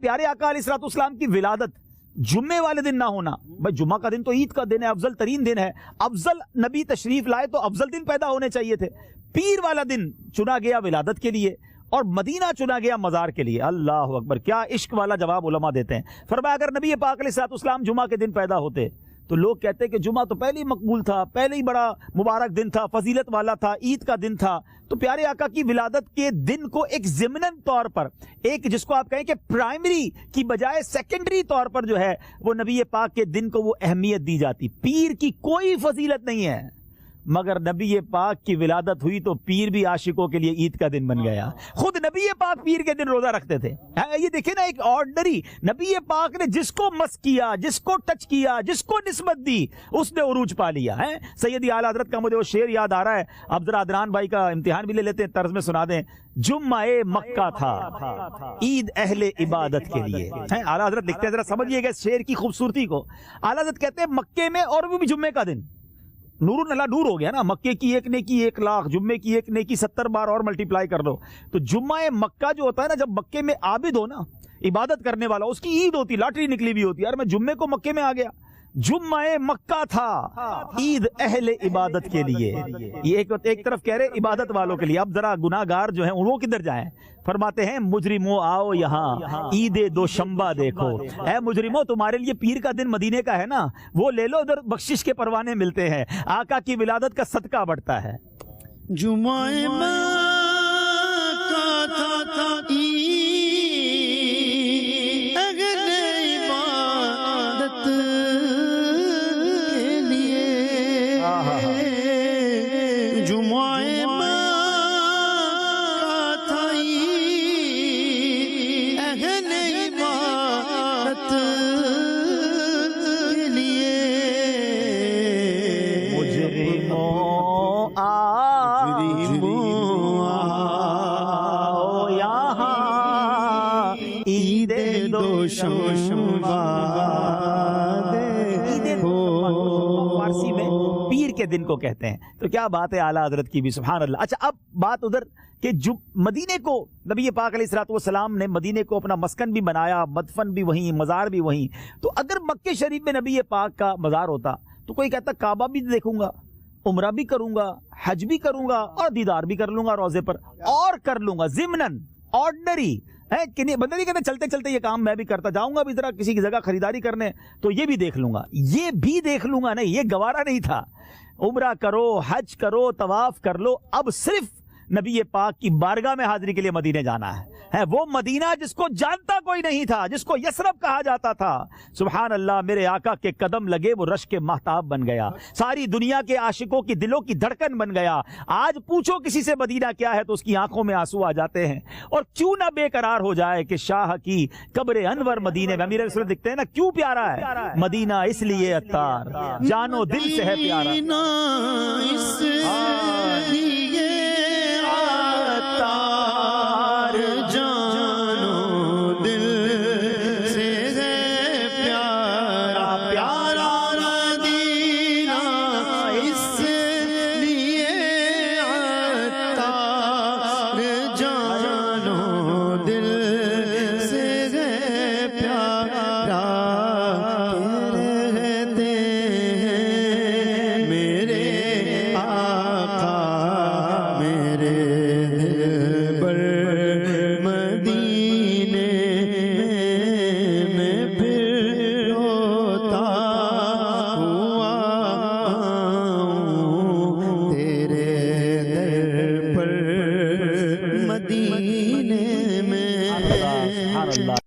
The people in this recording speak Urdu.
پیارے آقا علیہ الصلوۃ والسلام کی ولادت جمعے والے دن نہ ہونا، بھائی جمعہ کا دن تو عید کا دن ہے، افضل ترین دن ہے، افضل نبی تشریف لائے تو افضل دن پیدا ہونے چاہیے تھے۔ پیر والا دن چنا گیا ولادت کے لیے اور مدینہ چنا گیا مزار کے لیے۔ اللہ اکبر، کیا عشق والا جواب علماء دیتے ہیں۔ فرمایا اگر نبی پاک علیہ الصلوۃ والسلام جمعہ کے دن پیدا ہوتے تو لوگ کہتے کہ جمعہ تو پہلے ہی مقبول تھا، پہلے ہی بڑا مبارک دن تھا، فضیلت والا تھا، عید کا دن تھا۔ تو پیارے آقا کی ولادت کے دن کو ایک ضمناً طور پر، ایک جس کو آپ کہیں کہ پرائمری کی بجائے سیکنڈری طور پر جو ہے وہ نبی پاک کے دن کو وہ اہمیت دی جاتی۔ پیر کی کوئی فضیلت نہیں ہے، مگر نبی پاک کی ولادت ہوئی تو پیر بھی عاشقوں کے لیے عید کا دن بن گیا۔ خود نبی پاک پیر کے دن روزہ رکھتے تھے۔ یہ دیکھیں نا، ایک آرڈنری نبی پاک نے جس کو مس کیا، جس کو ٹچ کیا، جس کو نسبت دی، اس نے عروج پا لیا ہے۔ سیدی اعلیٰ حضرت کا مجھے وہ شعر یاد آ رہا ہے، اب ذرا عدنان بھائی کا امتحان بھی لے لیتے ہیں، طرز میں سنا دیں۔ جمعہ مکہ تھا عید اہل عبادت کے لیے۔ اعلیٰ حضرت لکھتے ہیں، ذرا سمجھیے گا اس شعر کی خوبصورتی کو۔ اعلیٰ حضرت کہتے ہیں مکے میں، اور وہ بھی جمعے کا دن، نور اللہ نور ہو گیا نا، مکے کی ایک نیکی 1,00,000، جمعے کی ایک نیکی 70 بار اور ملٹیپلائی کر دو تو جمعہ مکہ جو ہوتا ہے نا، جب مکے میں عابد ہو نا، عبادت کرنے والا، اس کی عید ہوتی، لاٹری نکلی بھی ہوتی ہے، یار میں جمعے کو مکے میں آ گیا۔ جمعہ مکہ تھا عید اہل عبادت کے لیے، یہ ایک طرف کہہ رہے عبادت والوں کے لیے۔ اب ذرا گناہ گار جو ہیں وہ کدھر جائیں؟ فرماتے ہیں مجرموں آؤ یہاں عید دوشنبہ دیکھو۔ اے مجرموں، تمہارے لیے پیر کا دن مدینے کا ہے نا، وہ لے لو، ادھر بخشش کے پروانے ملتے ہیں، آقا کی ولادت کا صدقہ بڑھتا ہے۔ جمعہ مکہ تھا فارسی میں پیر کے دن کو کہتے ہیں۔ تو کیا بات ہے اعلیٰ حضرت کی بھی، سبحان اللہ۔ اچھا، اب بات ادھر کہ جو مدینے کو نبی پاک علیہ الصلوۃ والسلام نے مدینے کو اپنا مسکن بھی بنایا، مدفن بھی وہیں، مزار بھی وہیں، تو اگر مکہ شریف میں نبی پاک کا مزار ہوتا تو کوئی کہتا کعبہ بھی دیکھوں گا، عمرہ بھی کروں گا، حج بھی کروں گا، اور دیدار بھی کر لوں گا روزے پر، اور کر لوں گا ضمناً آرڈنری ہے کہ نہیں؟ بندہ نہیں کہتے چلتے چلتے یہ کام میں بھی کرتا جاؤں گا، بھی ذرا کسی کی جگہ خریداری کرنے تو یہ بھی دیکھ لوں گا، یہ بھی دیکھ لوں گا، نہیں یہ گوارا نہیں تھا۔ عمرہ کرو، حج کرو، طواف کر لو، اب صرف نبی پاک کی بارگاہ میں حاضری کے لیے مدینے جانا ہے وہ مدینہ جس کو جانتا کوئی نہیں تھا، جس کو یثرب کہا جاتا تھا۔ سبحان اللہ، میرے آقا کے قدم لگے وہ رشک مہتاب بن گیا، ساری دنیا کے عاشقوں کی دلوں کی دھڑکن بن گیا۔ آج پوچھو کسی سے مدینہ کیا ہے تو اس کی آنکھوں میں آنسو آ جاتے ہیں، اور کیوں نہ بے قرار ہو جائے کہ شاہ کی قبر انور مدینے میں۔ امیر رسول دکھتے ہیں نا، کیوں پیارا ہے مدینہ، اس لیے عطار جانو دل سے ہے پیارا، جانو دل سے ہے پیارا، پیارا مدینہ اس لیے عطار، جانو دل سے ہے پیارا، رہتے ہیں میرے آقا میرے دل پر مدینے میں پھر روتا ہوا ہوں تیرے در پر مدینے میں۔ سبحان اللہ۔